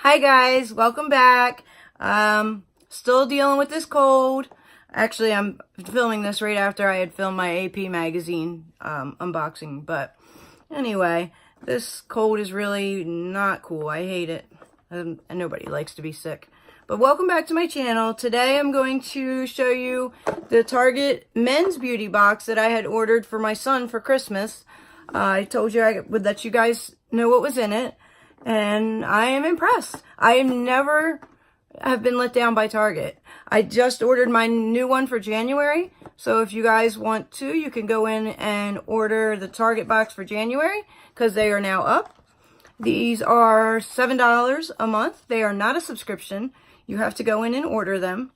Hi guys, welcome back. Still dealing with this cold. Actually, I'm filming this right after I had filmed my AP magazine unboxing. But anyway, this cold is really not cool. I hate it. And nobody likes to be sick. But welcome back to my channel. Today I'm going to show you the Target men's beauty box that I had ordered for my son for Christmas. I told you I would let you guys know what was in it. And I am impressed. I never have been let down by Target. I just ordered my new one for January. So if you guys want to, you can go in and order the Target box for January because they are now up. These are $7 a month. They are not a subscription. You have to go in and order them.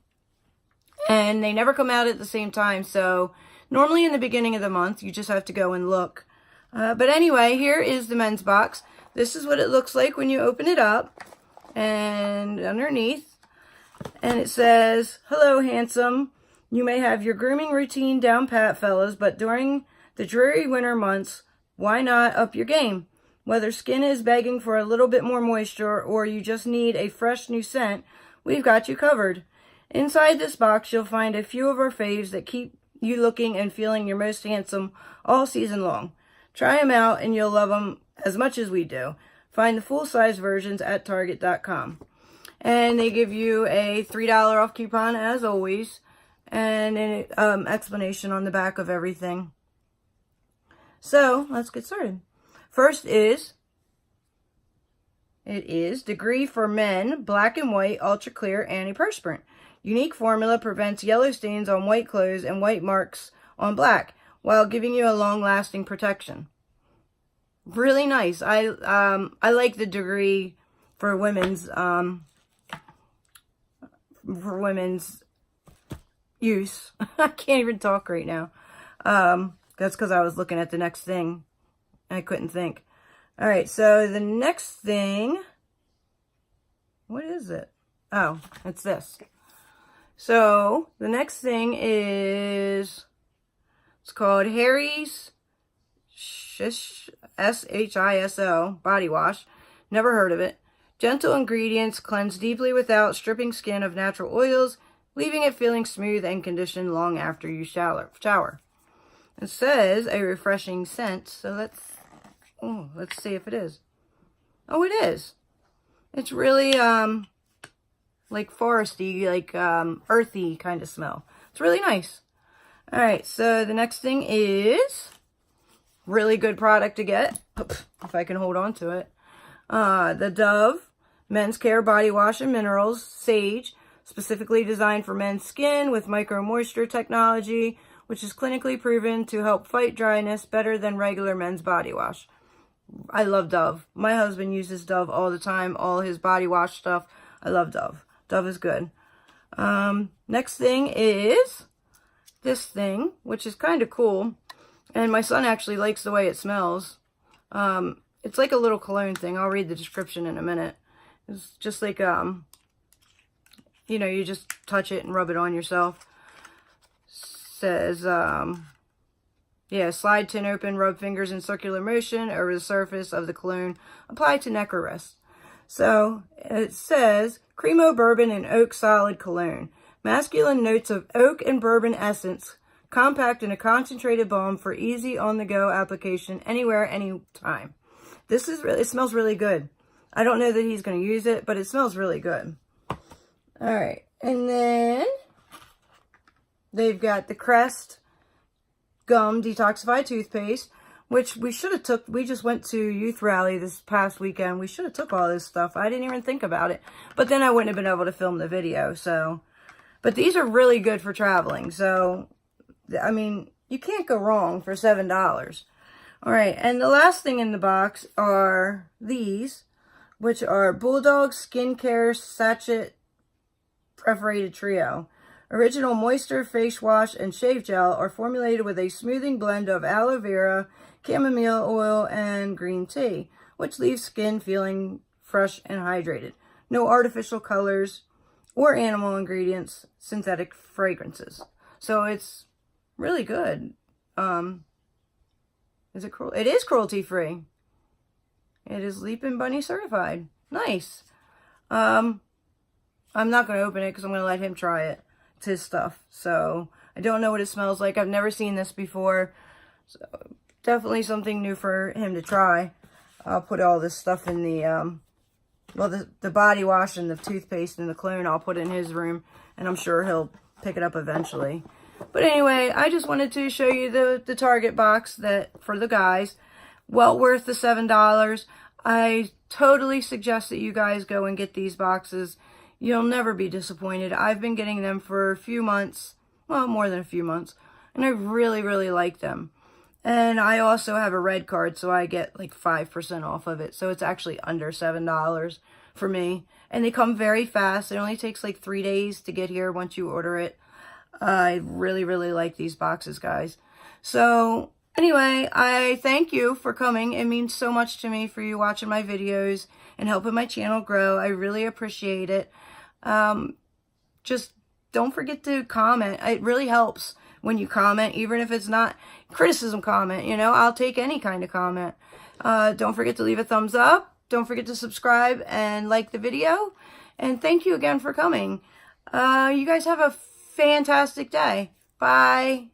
And they never come out at the same time. So normally in the beginning of the month, you just have to go and look. But anyway, here is the men's box. This is what it looks like when you open it up. And underneath, and it says, "Hello, handsome. You may have your grooming routine down pat, fellas, but during the dreary winter months, why not up your game? Whether skin is begging for a little bit more moisture or you just need a fresh new scent, we've got you covered. Inside this box, you'll find a few of our faves that keep you looking and feeling your most handsome all season long. Try them out and you'll love them as much as we do. Find the full-size versions at Target.com. And they give you a $3 off coupon, as always, and an explanation on the back of everything. So, let's get started. First is, it is Degree for Men Black and White Ultra Clear Antiperspirant. Unique formula prevents yellow stains on white clothes and white marks on black, while giving you a long-lasting protection. Really nice. I like the Degree for women's use. I can't even talk right now. That's because I was looking at the next thing. I couldn't think. All right, so the next thing, what is it? Oh, it's this. So the next thing is, it's called Harry's SHISO body wash. Never heard of it. Gentle ingredients cleanse deeply without stripping skin of natural oils, leaving it feeling smooth and conditioned long after you shower. It says a refreshing scent, so let's see if it is. Oh, it is. It's really like foresty, like earthy kind of smell. It's really nice. All right, so the next thing is really good product to get, if I can hold on to it. The Dove Men's Care Body Wash and Minerals Sage, specifically designed for men's skin with micro moisture technology, which is clinically proven to help fight dryness better than regular men's body wash. I love Dove. My husband uses Dove all the time, all his body wash stuff. I love Dove. Dove is good. Next thing is this thing, which is kind of cool. And my son actually likes the way it smells. It's like a little cologne thing. I'll read the description in a minute. It's just like, you know, you just touch it and rub it on yourself. Says, yeah, slide tin open, rub fingers in circular motion over the surface of the cologne. Apply to neck or wrist. So, it says, Cremo Bourbon and Oak Solid Cologne. Masculine notes of oak and bourbon essence. Compact in a concentrated balm for easy on-the-go application anywhere, anytime. This is really, it smells really good. I don't know that he's going to use it, but it smells really good. All right, and then they've got the Crest Gum Detoxified Toothpaste, which we should have took. We just went to Youth Rally this past weekend. We should have took all this stuff. I didn't even think about it, but then I wouldn't have been able to film the video. So, but these are really good for traveling. So, I mean, you can't go wrong for $7. All right, and the last thing in the box are these, which are Bulldog Skincare Sachet Perforated Trio. Original Moisture Face Wash and Shave Gel are formulated with a smoothing blend of aloe vera, chamomile oil, and green tea, which leaves skin feeling fresh and hydrated. No artificial colors or animal ingredients, synthetic fragrances. So it's really good. Is it cruel? It is cruelty free. It is Leap and Bunny certified. Nice. I'm not going to open it because I'm going to let him try it. It's his stuff. So I don't know what it smells like. I've never seen this before. So definitely something new for him to try. I'll put all this stuff in the, well, the body wash and the toothpaste and the cologne I'll put in his room. And I'm sure he'll pick it up eventually. But anyway, I just wanted to show you the Target box that for the guys. Well worth the $7. I totally suggest that you guys go and get these boxes. You'll never be disappointed. I've been getting them for a few months. Well, more than a few months. And I really, really like them. And I also have a red card, so I get like 5% off of it. So it's actually under $7 for me. And they come very fast. It only takes like 3 days to get here once you order it. I really, really like these boxes, guys. So anyway, I thank you for coming. It means so much to me for you watching my videos and helping my channel grow. I really appreciate it. Just don't forget to comment. It really helps when you comment, even if it's not criticism comment, you know, I'll take any kind of comment. Don't forget to leave a thumbs up. Don't forget to subscribe and like the video. And thank you again for coming. You guys have a fantastic day. Bye.